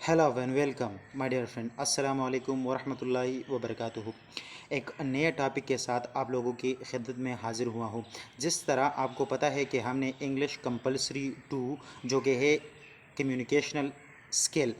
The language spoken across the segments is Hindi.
Hello and welcome my dear friend, अस्सलाम वालेकुम वरहमतुल्लाहि वबरकातुहू। एक नए टॉपिक के साथ आप लोगों की खिदमत में हाज़िर हुआ हूँ। जिस तरह आपको पता है कि हमने इंग्लिश कंपलसरी 2 जो कि है कम्युनिकेशनल स्किल,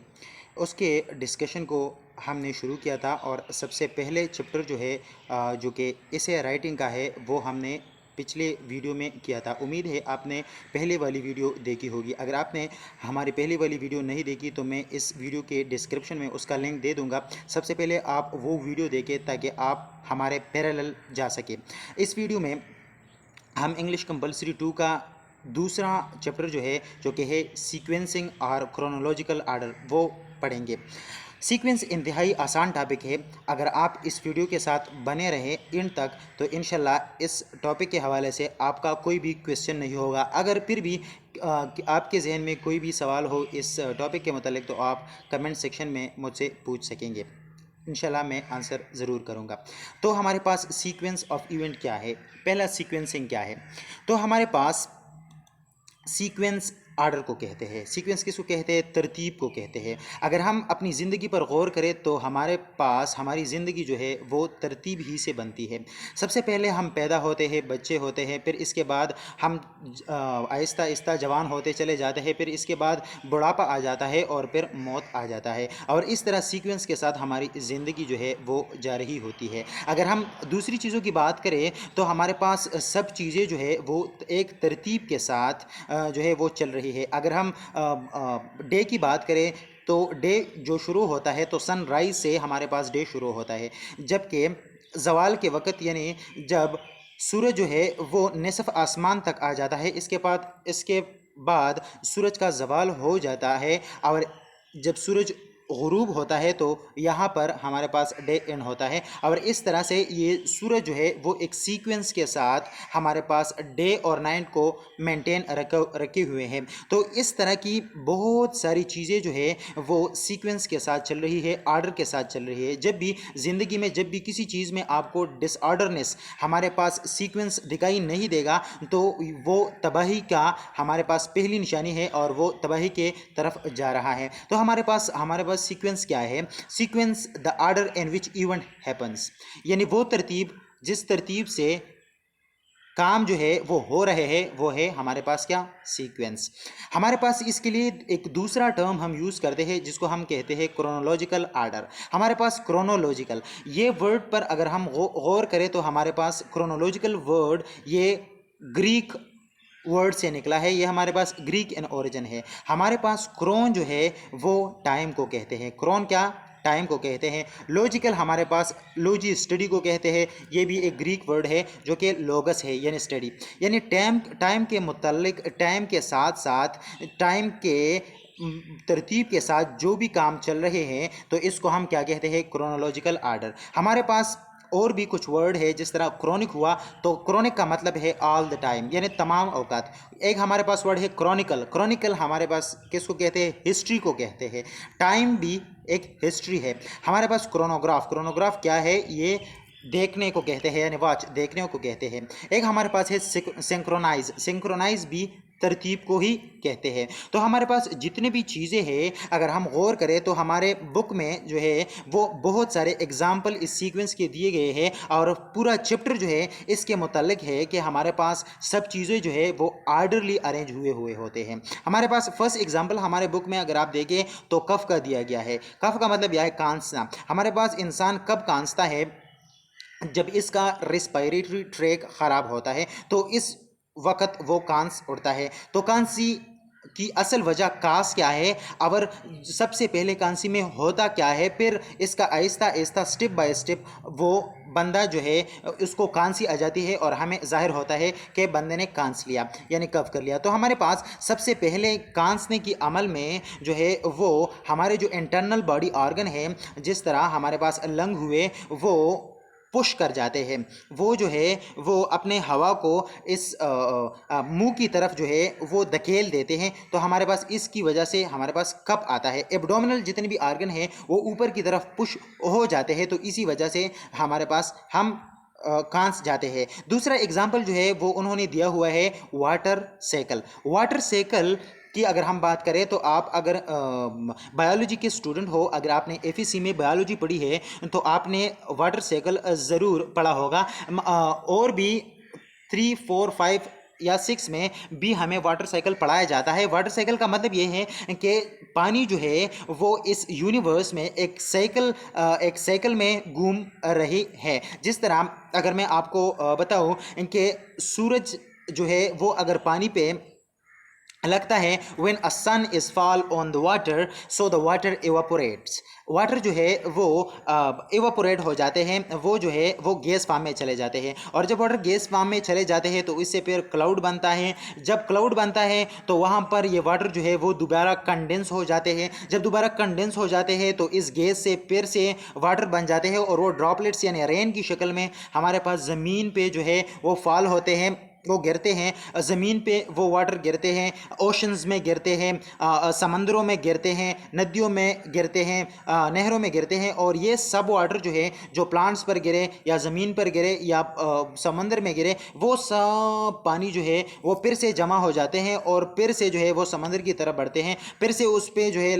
उसके डिस्कशन को हमने शुरू किया था और सबसे पहले चैप्टर जो है जो कि इसे राइटिंग का है वो हमने पिछले वीडियो में किया था। उम्मीद है आपने पहले वाली वीडियो देखी होगी। अगर आपने हमारी पहली वाली वीडियो नहीं देखी तो मैं इस वीडियो के डिस्क्रिप्शन में उसका लिंक दे दूंगा। सबसे पहले आप वो वीडियो देखें ताकि आप हमारे पैरेलल जा सके। इस वीडियो में हम इंग्लिश कंपलसरी 2 का दूसरा चैप्टर जो कि है सीक्वेंसिंग और क्रोनोलॉजिकल आर्डर वो पढ़ेंगे। सीक्वेंस इंतहाई आसान टॉपिक है। अगर आप इस वीडियो के साथ बने रहें इन तक तो इंशाल्लाह इस टॉपिक के हवाले से आपका कोई भी क्वेश्चन नहीं होगा। अगर फिर भी आपके जहन में कोई भी सवाल हो इस टॉपिक के मतलब तो आप कमेंट सेक्शन में मुझसे पूछ सकेंगे। इंशाल्लाह मैं आंसर ज़रूर करूँगा। तो हमारे पास सीक्वेंस ऑफ इवेंट क्या है, पहला सीक्वेंसिंग क्या है। तो हमारे पास सीक्वेंस आर्डर को कहते हैं। सीक्वेंस किसको कहते हैं? तरतीब को कहते हैं। अगर हम अपनी ज़िंदगी पर गौर करें तो हमारे पास हमारी ज़िंदगी जो है वो तरतीब ही से बनती है। सबसे पहले हम पैदा होते हैं, बच्चे होते हैं, फिर इसके बाद हम आहिस्ता आहिस्ता जवान होते चले जाते हैं, फिर इसके बाद बुढ़ापा आ जाता है और फिर मौत आ जाता है। और इस तरह सीक्वेंस के साथ हमारी ज़िंदगी जो है वो जा रही होती है। अगर हम दूसरी चीज़ों की बात करें तो हमारे पास सब चीज़ें जो है वो एक तरतीब के साथ जो है वो चल रही है। अगर हम डे की बात करें तो डे जो शुरू होता है तो सनराइज से हमारे पास डे शुरू होता है, जबकि ज़वाल के वक़्त यानी जब सूरज जो है वो निसफ़ आसमान तक आ जाता है, इसके बाद सूरज का ज़वाल हो जाता है और जब सूरज गुरूब होता है तो यहाँ पर हमारे पास डे एंड होता है। और इस तरह से ये सूरज जो है वो एक सीक्वेंस के साथ हमारे पास डे और नाइट को मेंटेन रखे हुए हैं। तो इस तरह की बहुत सारी चीज़ें जो है वो सीक्वेंस के साथ चल रही है, आर्डर के साथ चल रही है। जब भी ज़िंदगी में जब भी किसी चीज़ में आपको डिसऑर्डरनेस हमारे पास सीक्वेंस दिखाई नहीं देगा तो वो तबाही का हमारे पास पहली निशानी है और वो तबाही के तरफ जा रहा है। तो हमारे पास सीक्वेंस क्या है? Sequence the order in which event happens, यानी वो तरतीब जिस तरतीब से काम जो है वो हो रहे हैं वो है हमारे पास क्या? सीक्वेंस। हमारे पास इसके लिए एक दूसरा टर्म हम यूज़ करते हैं जिसको हम कहते हैं क्रोनोलॉजिकल आर्डर। हमारे पास क्रोनोलॉजिकल ये वर्ड पर अगर हम गौर करें तो हमारे पास क्रोनोलॉजिकल वर्ड ये ग्रीक वर्ड से निकला है। ये हमारे पास ग्रीक इन ओरिजिन है। हमारे पास क्रोन जो है वो टाइम को कहते हैं। क्रोन क्या? टाइम को कहते हैं। लॉजिकल हमारे पास लॉजी स्टडी को कहते हैं। ये भी एक ग्रीक वर्ड है जो कि लोगस है यानी स्टडी, यानी टाइम के मुतल्लिक टाइम के साथ साथ टाइम के तरतीब के साथ जो भी काम चल रहे हैं तो इसको हम क्या कहते हैं? Chronological order. हमारे पास और भी कुछ वर्ड है, जिस तरह क्रोनिक हुआ तो क्रोनिक का मतलब है ऑल द टाइम यानी तमाम औकात। एक हमारे पास वर्ड है क्रोनिकल। क्रोनिकल हमारे पास किसको कहते हैं? हिस्ट्री को कहते हैं। टाइम भी एक हिस्ट्री है। हमारे पास क्रोनोग्राफ। क्रोनोग्राफ क्या है? ये देखने को कहते हैं यानी वॉच देखने को कहते हैं। एक हमारे पास है सिंक्रोनाइज। सिंक्रोनाइज भी तरतीब को ही कहते हैं। तो हमारे पास जितने भी चीज़ें हैं अगर हम गौर करें तो हमारे बुक में जो है वो बहुत सारे एग्जाम्पल इस सीक्वेंस के दिए गए हैं और पूरा चैप्टर जो है इसके मुताल्लिक है कि हमारे पास सब चीज़ें जो है वो आर्डरली अरेंज हुए होते हैं। हमारे पास फर्स्ट एग्जाम्पल हमारे बुक में अगर आप देखें तो कफ का दिया गया है। कफ का मतलब यह है कांसना। हमारे पास इंसान कब कांसता है? जब इसका रेस्पिरेटरी ट्रैक ख़राब होता है तो इस वक्त वो कांस उड़ता है। तो कांसी की असल वजह कास क्या है और सबसे पहले कांसी में होता क्या है, फिर इसका Aahista Aahista step by step वो बंदा जो है उसको कांसी आ जाती है और हमें जाहिर होता है कि बंदे ने कांस लिया यानी कफ कर लिया। तो हमारे पास सबसे पहले कांसने की अमल में जो है वो हमारे जो इंटरनल बॉडी ऑर्गन है, जिस तरह हमारे पास लंग हुए वो पुश कर जाते हैं, वो जो है वो अपने हवा को इस मुंह की तरफ जो है वो धकेल देते हैं। तो हमारे पास इसकी वजह से हमारे पास कफ आता है। एब्डोमिनल जितने भी आर्गन हैं वो ऊपर की तरफ पुश हो जाते हैं, तो इसी वजह से हमारे पास हम कांस जाते हैं। दूसरा एग्जाम्पल जो है वो उन्होंने दिया हुआ है वाटर साइकिल। वाटर साइकिल की अगर हम बात करें तो आप अगर बायोलॉजी के स्टूडेंट हो, अगर आपने एफईसी में बायोलॉजी पढ़ी है तो आपने वाटर साइकिल ज़रूर पढ़ा होगा। और भी 3, 4, 5 या 6 में भी हमें वाटर साइकिल पढ़ाया जाता है। वाटर साइकिल का मतलब ये है कि पानी जो है वो इस यूनिवर्स में एक साइकिल में घूम रही है। जिस तरह अगर मैं आपको बताऊं कि सूरज जो है वो अगर पानी पे लगता है, when a sun is fall on the water so the water evaporates, water जो है वो इवापोरेट हो जाते हैं, वो जो है वो गैस फॉर्म में चले जाते हैं। और जब वाटर गैस फॉर्म में चले जाते हैं तो इससे फिर क्लाउड बनता है। जब क्लाउड बनता है तो वहाँ पर ये वाटर जो है वो दोबारा कंडेंस हो जाते हैं। जब दोबारा कंडेंस हो जाते हैं तो इस गैस से फिर से वाटर बन जाते हैं और वो ड्रॉपलेट्स यानी रेन की शक्ल में हमारे पास ज़मीन पे जो है वो फॉल होते हैं, वो गिरते हैं ज़मीन पे, वो वाटर गिरते हैं, ओशंस में गिरते हैं, समंदरों में गिरते हैं, नदियों में गिरते हैं, नहरों में गिरते हैं। और ये सब वाटर जो है जो प्लांट्स पर गिरे या ज़मीन पर गिरे या समंदर में गिरे, वो सब पानी जो है वो फिर से जमा हो जाते हैं और फिर से जो है वो समंदर की तरफ बढ़ते हैं। फिर से उस पर जो है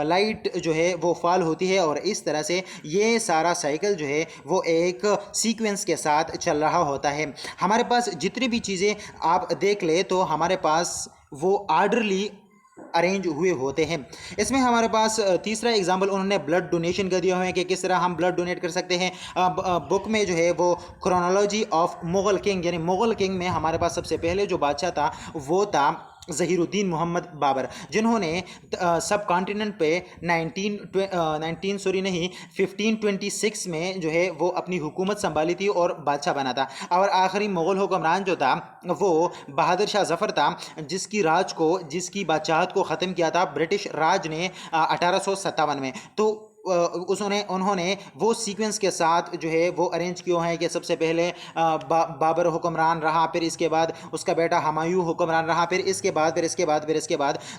लाइट जो है वो फॉल होती है और इस तरह से ये सारा साइकिल जो है वो एक सीक्वेंस के साथ चल रहा होता है। हमारे पास जितनी भी चीज़ें आप देख ले तो हमारे पास वो आर्डरली अरेंज हुए होते हैं। इसमें हमारे पास तीसरा एग्जाम्पल उन्होंने ब्लड डोनेशन का दिया हुआ है कि किस तरह हम ब्लड डोनेट कर सकते हैं। बुक में जो है वो क्रोनोलॉजी ऑफ मुग़ल किंग, यानी मुग़ल किंग में हमारे पास सबसे पहले जो बादशाह था वो था ज़हीरुद्दीन मोहम्मद बाबर, जिन्होंने सब कॉन्टिनेंट पे 1526 में जो है वो अपनी हुकूमत संभाली थी और बादशाह बना था। और आखिरी मुग़ल हुक्मरान जो था वो बहादुर शाह ज़फ़र था, जिसकी बादशाहत को ख़त्म किया था ब्रिटिश राज ने 1857 में। तो उन्होंने वो सीक्वेंस के साथ जो है वो अरेंज किया है कि सबसे पहले बाबर हुक्मरान रहा, फिर इसके बाद उसका बेटा हुमायूं हुक्मरान रहा, फिर इसके बाद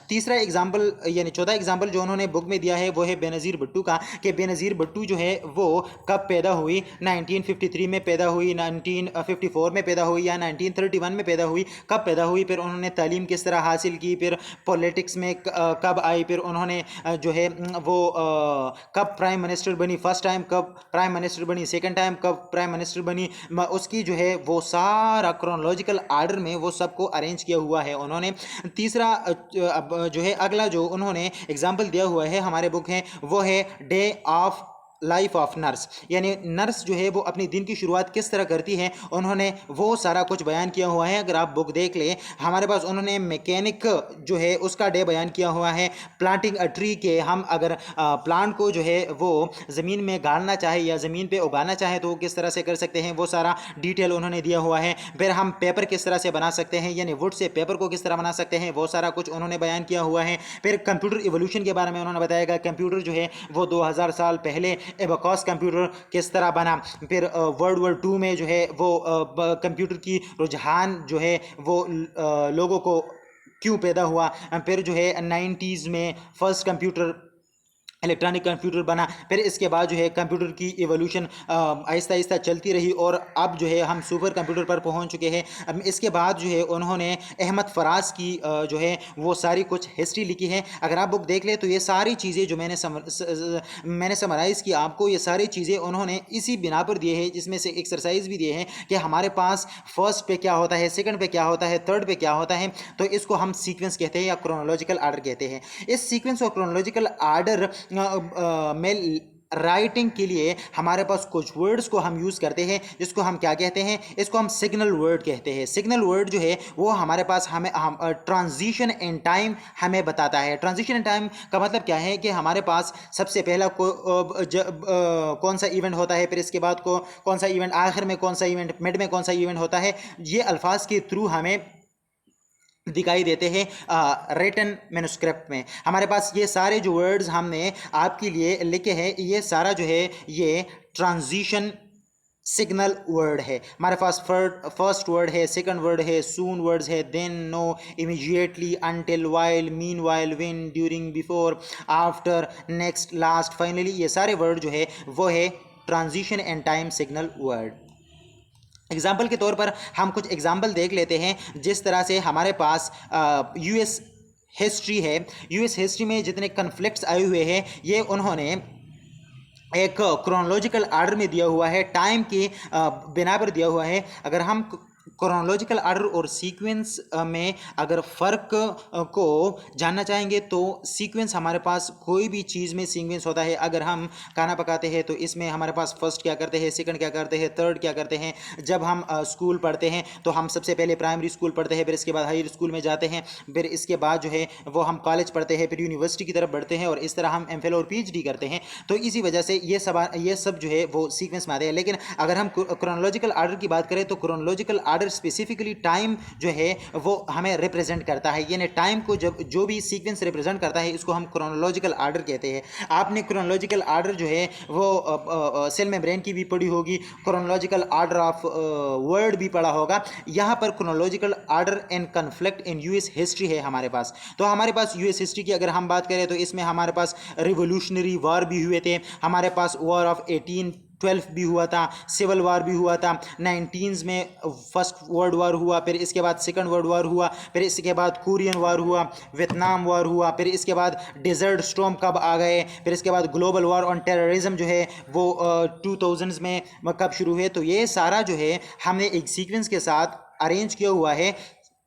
तीसरा एग्जाम्पल यानी चौथा एग्जाम्पल जो उन्होंने बुक में दिया है वो है बेनज़ीर भुट्टो का, कि बेनज़ीर भुट्टो जो है वो कब पैदा हुई, 1953 में पैदा हुई, 1954 में पैदा हुई या 1931 में पैदा हुई, कब पैदा हुई, फिर उन्होंने तालीम किस तरह हासिल की, फिर पॉलिटिक्स में कब आई, फिर उन्होंने जो है वो कब प्राइम मिनिस्टर बनी फर्स्ट टाइम, कब प्राइम मिनिस्टर बनी सेकंड टाइम, कब प्राइम मिनिस्टर बनी, उसकी जो है वो सारा क्रोनोलॉजिकल आर्डर में वो सबको अरेंज किया हुआ है उन्होंने। तीसरा जो है अगला जो उन्होंने एग्जाम्पल दिया हुआ है हमारे बुक है वो है day of life of nurse, यानी नर्स जो है वो अपनी दिन की शुरुआत किस तरह करती है, उन्होंने वो सारा कुछ बयान किया हुआ है। अगर आप बुक देख लें हमारे पास उन्होंने मैकेनिक जो है उसका डे बयान किया हुआ है, प्लांटिंग अ ट्री के हम अगर प्लांट को जो है वो ज़मीन में गाड़ना चाहे या ज़मीन पे उगाना चाहे तो वो किस तरह से कर सकते हैं, वो सारा डिटेल उन्होंने दिया हुआ है। फिर हम पेपर किस तरह से बना सकते हैं, यानी वुड से पेपर को किस तरह बना सकते हैं, वो सारा कुछ उन्होंने बयान किया हुआ है। फिर कंप्यूटर इवोल्यूशन के बारे में उन्होंने बताया, कंप्यूटर जो है वो 2000 साल पहले एबॉकस कंप्यूटर किस तरह बना, फिर वर्ल्ड वॉर 2 में जो है वो कंप्यूटर की रुझान जो है वो लोगों को क्यों पैदा हुआ, फिर जो है 90s में फर्स्ट कंप्यूटर इलेक्ट्रॉनिक कंप्यूटर बना, फिर इसके बाद जो है कंप्यूटर की एवोल्यूशन आहिस्ता आहिस्ता चलती रही और अब जो है हम सुपर कंप्यूटर पर पहुंच चुके हैं। अब इसके बाद जो है उन्होंने अहमद फराज की जो है वो सारी कुछ हिस्ट्री लिखी है। अगर आप बुक देख ले तो ये सारी चीज़ें जो मैंने समराइज़ की आपको, ये सारी चीज़ें उन्होंने इसी बिना पर दिए हैं, जिसमें से एक्सरसाइज भी दिए हैं कि हमारे पास फर्स्ट पे क्या होता है, सेकंड पे क्या होता है, थर्ड पे क्या होता है। तो इसको हम सीक्वेंस कहते हैं या क्रोनोलॉजिकल आर्डर कहते हैं। इस सीक्वेंस और क्रोनोलॉजिकल आर्डर में राइटिंग के लिए हमारे पास कुछ वर्ड्स को हम यूज़ करते हैं, जिसको हम क्या कहते हैं, इसको हम सिग्नल वर्ड कहते हैं। सिग्नल वर्ड जो है वो हमारे पास हम ट्रांजिशन इन टाइम हमें बताता है। ट्रांजिशन इन टाइम का मतलब क्या है कि हमारे पास सबसे पहला कौन सा इवेंट होता है, फिर इसके बाद कौन सा इवेंट, आखिर में कौन सा इवेंट, मिड में कौन सा इवेंट होता है, ये अल्फाज के थ्रू हमें दिखाई देते हैं। रिटन मैन्युस्क्रिप्ट में हमारे पास ये सारे जो वर्ड्स हमने आपके लिए लिखे हैं, ये सारा जो है ये ट्रांजिशन सिग्नल वर्ड है। हमारे पास फर्स्ट वर्ड है, सेकंड वर्ड है, सून वर्ड्स है, then, no, immediately, until, while, meanwhile, when, during, before, after, next, last, finally, ये सारे वर्ड जो है वो है transition and time signal word. Example के तौर पर हम कुछ एग्जाम्पल देख लेते हैं। जिस तरह से हमारे पास यूएस हिस्ट्री है, यूएस हिस्ट्री में जितने कन्फ्लिक्ट्स आए हुए हैं ये उन्होंने एक क्रोनोलॉजिकल आर्डर में दिया हुआ है, टाइम के बिना पर दिया हुआ है। अगर हम क्रोनोलॉजिकल आर्डर और सीक्वेंस में अगर फ़र्क को जानना चाहेंगे तो सीक्वेंस हमारे पास कोई भी चीज़ में सीक्वेंस होता है। अगर हम खाना पकाते हैं तो इसमें हमारे पास फर्स्ट क्या करते हैं, सेकंड क्या करते हैं, थर्ड क्या करते हैं। जब हम स्कूल पढ़ते हैं तो हम सबसे पहले प्राइमरी स्कूल पढ़ते हैं, फिर इसके बाद हाई स्कूल में जाते हैं, फिर इसके बाद जो है वो हम कॉलेज पढ़ते हैं, फिर यूनिवर्सिटी की तरफ बढ़ते हैं और इस तरह हम एमफिल और पीएचडी करते हैं। तो इसी वजह से ये सब जो है वो सीक्वेंस में आते हैं। लेकिन अगर हम क्रोनोलॉजिकल आर्डर की बात करें तो क्रोनोलॉजिकल आर्डर स्पेसिफिकली टाइम जो है वो हमें रिप्रेजेंट करता है, यानी टाइम को जब जो भी सीक्वेंस रिप्रेजेंट करता है इसको हम क्रोनोलॉजिकल आर्डर कहते हैं। आपने क्रोनोलॉजिकल आर्डर जो है वो सेल मेम्ब्रेन की भी पढ़ी होगी, क्रोनोलॉजिकल आर्डर ऑफ वर्ल्ड भी पढ़ा होगा। यहाँ पर chronological order and conflict in US history है हमारे पास। तो हमारे पास यूएस हिस्ट्री की अगर हम बात करें तो इसमें हमारे पास रिवोल्यूशनरी वॉर भी हुए थे, हमारे पास वॉर ऑफ 1812 भी हुआ था, सिविल वार भी हुआ था, 19 में फर्स्ट वर्ल्ड वार हुआ, फिर इसके बाद सेकंड वर्ल्ड वार हुआ, फिर इसके बाद कोरियन वार हुआ, वियतनाम वार हुआ, फिर इसके बाद डेजर्ट स्टॉर्म कब आ गए, फिर इसके बाद ग्लोबल वार ऑन टेररिज्म जो है वो 2000s में कब शुरू हुए। तो ये सारा जो है हमने एक सीक्वेंस के साथ अरेंज किया हुआ है।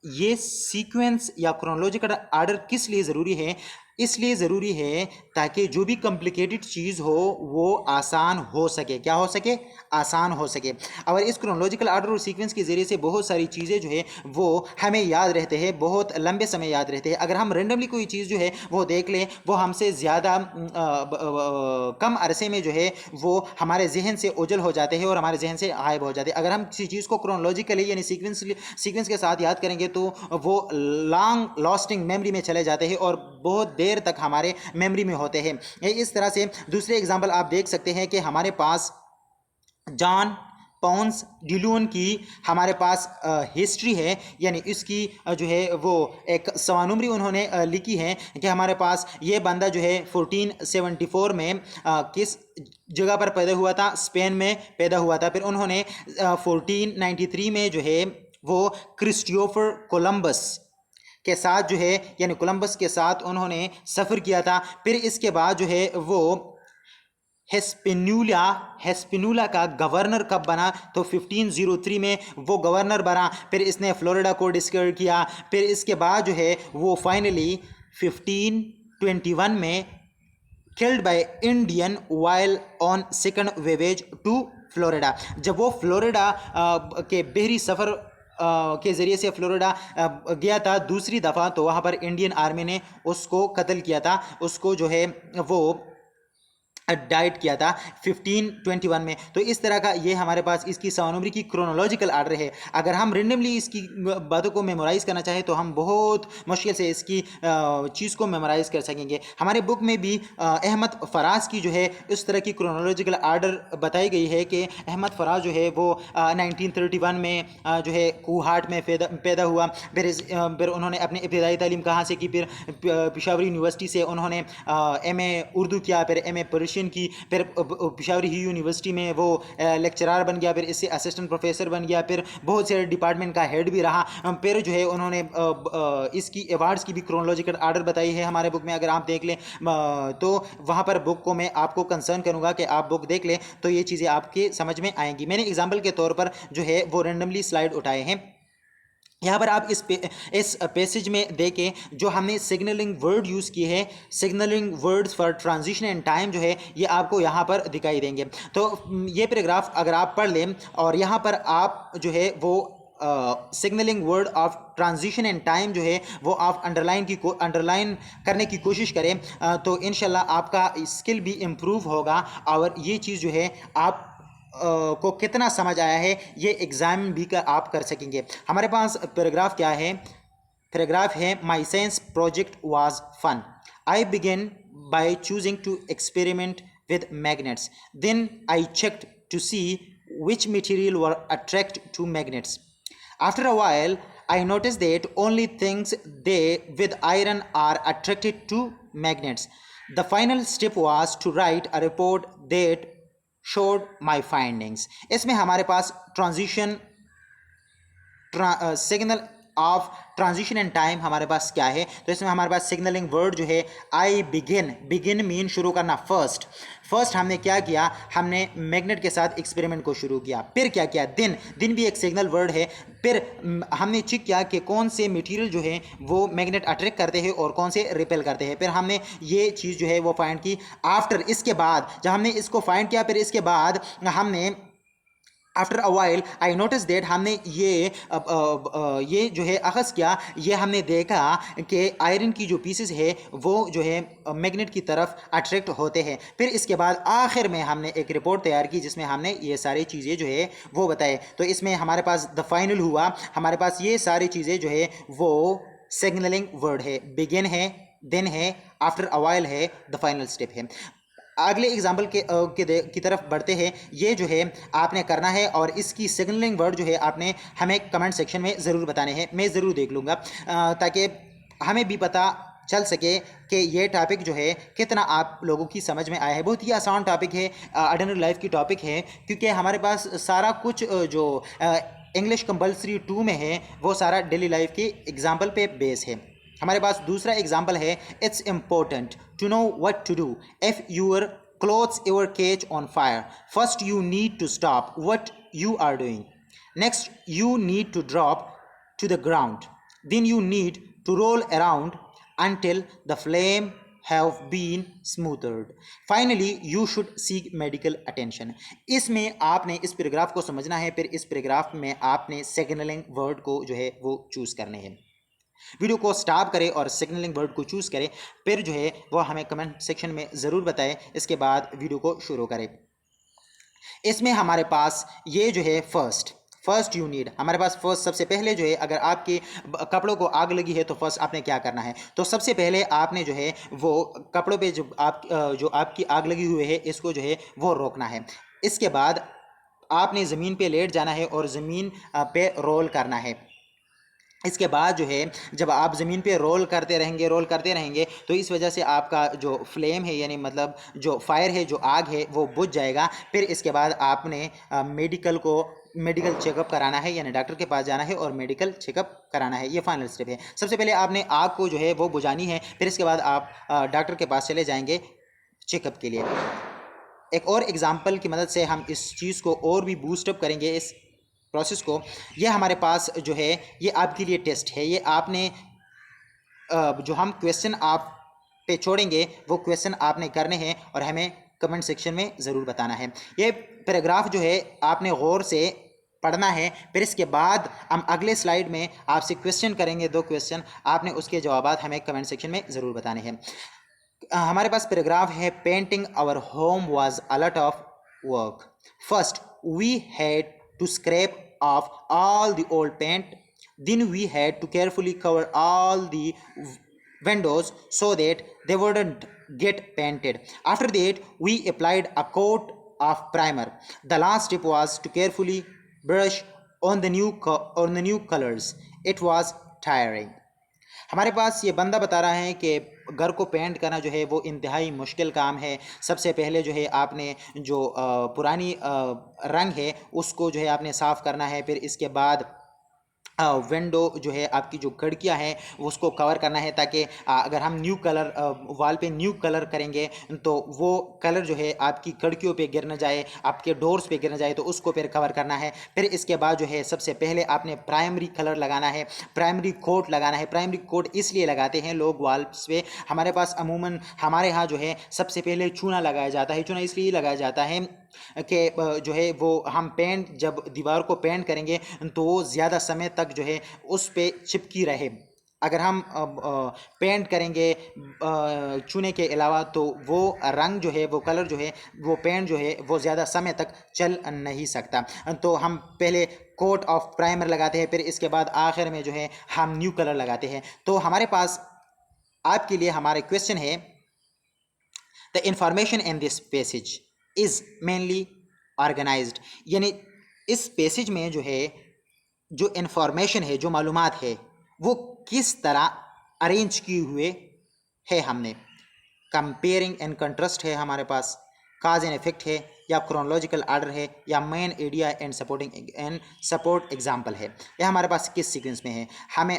ये सीक्वेंस या क्रोनोलॉजिकल आर्डर किस लिए ज़रूरी है? इसलिए ज़रूरी है ताकि जो भी कॉम्प्लिकेटेड चीज़ हो वो आसान हो सके। क्या हो सके? आसान हो सके। और इस क्रोनोलॉजिकल आर्डर और सीक्वेंस के ज़रिए से बहुत सारी चीज़ें जो है वो हमें याद रहते हैं, बहुत लंबे समय याद रहते हैं। अगर हम रेंडमली कोई चीज़ जो है वो देख लें वो हमसे ज़्यादा कम अरसे में जो है वो हमारे जहन से ओझल हो जाते हैं और हमारे जहन से गायब हो जाते हैं। अगर हम किसी चीज़ को क्रोनोलॉजिकली यानी सीक्वेंस के साथ याद करेंगे तो वो लॉन्ग लास्टिंग मेमोरी में चले जाते हैं और बहुत देर तक हमारे मेमोरी में होते हैं। इस तरह से दूसरे एग्जाम्पल आप देख सकते हैं कि हमारे पास जॉन पॉन्स डिलून की हमारे पास हिस्ट्री है, यानी इसकी जो है वो एक सवानुमरी उन्होंने लिखी है कि हमारे पास ये बंदा जो है 1474 में किस जगह पर पैदा हुआ था, स्पेन में पैदा हुआ था। फिर उन्होंने 1493 में जो है वो क्रिस्टोफर कोलंबस के साथ जो है यानी कोलंबस के साथ उन्होंने सफ़र किया था। फिर इसके बाद जो है वो हेस्पिनुला का गवर्नर कब बना? तो 1503 में वो गवर्नर बना। फिर इसने फ्लोरिडा को डिस्कवर किया। फिर इसके बाद जो है वो फाइनली 1521 में killed by Indian while on second voyages to Florida. जब वो फ्लोरिडा के बहरी सफ़र के ज़रिए से फ्लोरिडा गया था दूसरी दफ़ा, तो वहाँ पर इंडियन आर्मी ने उसको कत्ल किया था, उसको जो है वो डाइट किया था 1521 में। तो इस तरह का ये हमारे पास इसकी सवानुमरी की क्रोनोलॉजिकल आर्डर है। अगर हम रेंडमली इसकी बातों को मेमोराइज़ करना चाहें तो हम बहुत मुश्किल से इसकी चीज़ को मेमोराइज़ कर सकेंगे। हमारे बुक में भी अहमद फराज की जो है इस तरह की क्रोनोलॉजिकल आर्डर बताई गई है कि अहमद फराज जो है वो 1931 में जो है कुहाट में पैदा हुआ। फिर उन्होंने अपनी इब्तदाई तालीम कहाँ से की? फिर पेशावर यूनिवर्सिटी से उन्होंने MA उर्दू किया, फिर MA पर्शियन की, फिर पेशावर ही यूनिवर्सिटी में वो लेक्चरार बन गया, फिर इससे असिस्टेंट प्रोफेसर बन गया, फिर बहुत सारे डिपार्टमेंट का हेड भी रहा। फिर जो है उन्होंने इसकी अवार्ड्स की भी क्रोनोलॉजिकल आर्डर बताई है हमारे बुक में। अगर आप देख लें तो वहाँ पर बुक को मैं आपको कंसर्न करूँगा कि आप बुक देख लें तो ये चीज़ें आपके समझ में आएंगी। मैंने एग्जाम्पल के तौर पर जो है वो रेंडमली स्लाइड उठाए हैं। यहाँ पर आप इस पैसेज में देखें जो हमने सिग्नलिंग वर्ड यूज़ किए हैं, signalling words for transition and time जो है ये आपको यहाँ पर दिखाई देंगे। तो ये पैराग्राफ अगर आप पढ़ लें और यहाँ पर आप जो है वो signalling word of transition and time जो है वो आप अंडरलाइन करने की कोशिश करें तो इंशाल्लाह आपका स्किल भी इम्प्रूव होगा और ये चीज़ जो है आप को कितना समझ आया है ये एग्ज़ाम भी आप कर सकेंगे। हमारे पास पैराग्राफ क्या है? पैराग्राफ है my science project was fun. I began by choosing to experiment with magnets, then I checked to see which material were attract to magnets. After a while I noticed that only things they with iron are attracted to magnets. The final step was to write a report that showed my findings. इसमें हमारे पास transition signal of transition and time हमारे पास क्या है, तो इसमें हमारे पास सिग्नलिंग वर्ड जो है आई बिगिन, बिगिन मीन शुरू करना, फर्स्ट हमने क्या किया, हमने मैग्नेट के साथ एक्सपेरिमेंट को शुरू किया। फिर क्या किया, दिन भी एक सिग्नल वर्ड है। फिर हमने चेक किया कि कौन से मटेरियल जो है वो मैग्नेट अट्रैक्ट करते हैं और कौन से रिपेल करते हैं। फिर हमने ये चीज़ जो है वो फाइंड की। आफ्टर, इसके बाद जब हमने इसको फाइंड किया, फिर इसके बाद हमने after a while I notice that, हमने ये जो है अखज़ किया, ये हमने देखा कि आयरन की जो पीसेस है वो जो है मैग्नेट की तरफ अट्रैक्ट होते हैं। फिर इसके बाद आखिर में हमने एक रिपोर्ट तैयार की जिसमें हमने ये सारी चीज़ें जो है वो बताए। तो इसमें हमारे पास द फाइनल हुआ, हमारे पास ये सारी चीज़ें जो है वो सिग्नलिंग वर्ड है, बिगिन है, देन है, आफ्टर अ वाइल है, द फाइनल स्टेप है। अगले एग्जाम्पल की तरफ बढ़ते हैं। ये जो है आपने करना है और इसकी सिग्नलिंग वर्ड जो है आपने हमें कमेंट सेक्शन में ज़रूर बताने हैं, मैं ज़रूर देख लूँगा ताकि हमें भी पता चल सके कि ये टॉपिक जो है कितना आप लोगों की समझ में आया है। बहुत ही आसान टॉपिक है, ऑर्डिनरी लाइफ की टॉपिक है, क्योंकि हमारे पास सारा कुछ जो इंग्लिश कंपल्सरी 2 में है वो सारा डेली लाइफ के एग्जाम्पल पे बेस है। हमारे पास दूसरा एग्जाम्पल है, it's important to know what to do if your clothes your cage on fire. First you need to stop what you are doing. Next you need to drop to the ground. Then you need to roll around until the flame have been smoothed. Finally you should seek medical attention. इसमें आपने इस पैराग्राफ को समझना है, फिर इस पैराग्राफ में आपने सिग्नलिंग वर्ड को जो है वो चूज करने हैं। वीडियो को स्टॉप करें और सिग्नलिंग वर्ड को चूज़ करें, फिर जो है वो हमें कमेंट सेक्शन में ज़रूर बताएं। इसके बाद वीडियो को शुरू करें। इसमें हमारे पास ये जो है फर्स्ट यू नीड, हमारे पास फर्स्ट सबसे पहले जो है, अगर आपके कपड़ों को आग लगी है तो फर्स्ट आपने क्या करना है, तो सबसे पहले आपने जो है वो कपड़ों पे जो आपकी आग लगी हुई है इसको जो है वो रोकना है। इसके बाद आपने ज़मीन पे लेट जाना है और ज़मीन पे रोल करना है। इसके बाद जो है जब आप ज़मीन पे रोल करते रहेंगे तो इस वजह से आपका जो फ्लेम है, यानी मतलब जो फायर है, जो आग है, वो बुझ जाएगा। फिर इसके बाद आपने मेडिकल चेकअप कराना है, यानी डॉक्टर के पास जाना है और मेडिकल चेकअप कराना है। ये फाइनल स्टेप है। सबसे पहले आपने आग को जो है वो बुझानी है, फिर इसके बाद आप डॉक्टर के पास चले जाएंगे चेकअप के लिए। एक और एग्जाम्पल की मदद से हम इस चीज़ को और भी बूस्टअप करेंगे, इस प्रोसेस को। ये हमारे पास जो है ये आपके लिए टेस्ट है। ये आपने जो हम क्वेश्चन आप पे छोड़ेंगे वो क्वेश्चन आपने करने हैं और हमें कमेंट सेक्शन में ज़रूर बताना है। ये पैराग्राफ जो है आपने गौर से पढ़ना है, फिर इसके बाद हम अगले स्लाइड में आपसे क्वेश्चन करेंगे, 2 क्वेश्चन, आपने उसके जवाब हमें कमेंट सेक्शन में ज़रूर बताने हैं। हमारे पास पैराग्राफ है, painting our home was a lot of work. First we had to scrape off all the old paint, then we had to carefully cover all the windows so that they wouldn't get painted. After that we applied a coat of primer. The last step was to carefully brush on the new colors. It was tiring. हमारे पास ये बंदा बता रहा है कि घर को पेंट करना जो है वो इंतहाई मुश्किल काम है। सबसे पहले जो है आपने जो पुरानी रंग है उसको जो है आपने साफ़ करना है, फिर इसके बाद विंडो जो है आपकी जो खिड़कियां हैं उसको कवर करना है, ताकि अगर हम न्यू कलर वॉल पे न्यू कलर करेंगे तो वो कलर जो है आपकी खिड़कियों पे गिर न जाए, आपके डोर्स पे गिर न जाए, तो उसको फिर कवर करना है। फिर इसके बाद जो है सबसे पहले आपने प्राइमरी कलर लगाना है, प्राइमरी कोट लगाना है। प्राइमरी कोट इसलिए लगाते हैं लोग वॉल्स पे, हमारे पास अमूमन हमारे यहाँ जो है सबसे पहले चूना लगाया जाता है। चूना इसलिए लगाया जाता है कि जो है वो हम पेंट जब दीवार को पेंट करेंगे तो वो ज़्यादा समय तक जो है उस पर चिपकी रहे। अगर हम पेंट करेंगे चूने के अलावा तो वो रंग जो है, वो कलर जो है, वो पेंट जो है वो ज़्यादा समय तक चल नहीं सकता। तो हम पहले कोट ऑफ प्राइमर लगाते हैं, फिर इसके बाद आखिर में जो है हम न्यू कलर लगाते हैं। तो हमारे पास आपके लिए हमारे क्वेश्चन है, the information in this passage is mainly organised, यानी इस पैसेज में जो है जो इन्फॉर्मेशन है, जो मालूमात है, वो किस तरह अरेंज किए हुए है हमने। कंपेयरिंग एंड कंट्रास्ट है हमारे पास, काज एंड इफेक्ट है, या क्रोनोलॉजिकल आर्डर है या main idea and support example है। यह हमारे पास किस सीक्वेंस में है। हमें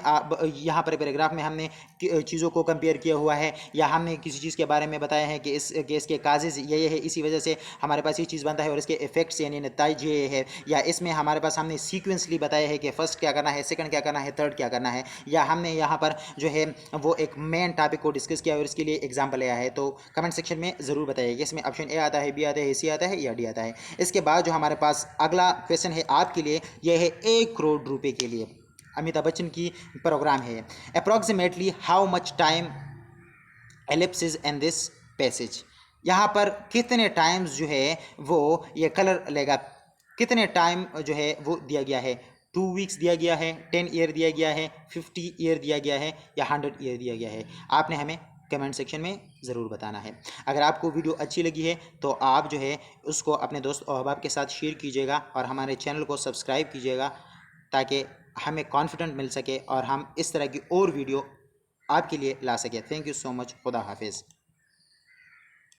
यहाँ पर पैराग्राफ में हमने चीज़ों को कंपेयर किया हुआ है या हमने किसी चीज़ के बारे में बताया है कि इस केस के काजेज ये है, इसी वजह से हमारे पास ये चीज़ बनता है और इसके इफेक्ट्स यानी नतीजे ये है, या इसमें हमारे पास हमने सीक्वेंसली बताया है कि फर्स्ट क्या करना है, सेकंड क्या करना है, थर्ड क्या करना है, या हमने यहाँ पर जो है वो एक मेन टॉपिक को डिस्कस किया और इसके लिए एग्जाम्पल लिया है। तो कमेंट सेक्शन में ज़रूर बताइए कि इसमें ऑप्शन ए आता है, बी आता है, सी आता है या डी आता है। इसके बाद जो हमारे पास अगला क्वेश्चन है आपके लिए, यह है 1 करोड़ रुपए के लिए अमिताभ बच्चन की प्रोग्राम है। Approximately how much time Ellipsis in this passage. यहाँ पर कितने टाइम्स जो है वो ये कलर लेगा, कितने टाइम जो है वो दिया गया है। 2 वीक्स दिया गया है, 10 ईयर दिया गया है, 50 ईयर दिया गया है या 100 ईयर दिया गया है। आपने हमें कमेंट सेक्शन में ज़रूर बताना है। अगर आपको वीडियो अच्छी लगी है तो आप जो है उसको अपने दोस्त और अहबाब के साथ शेयर कीजिएगा और हमारे चैनल को सब्सक्राइब कीजिएगा ताकि हमें कॉन्फिडेंट मिल सके और हम इस तरह की और वीडियो आपके लिए ला सके। Thank you so much. खुदा हाफिज़।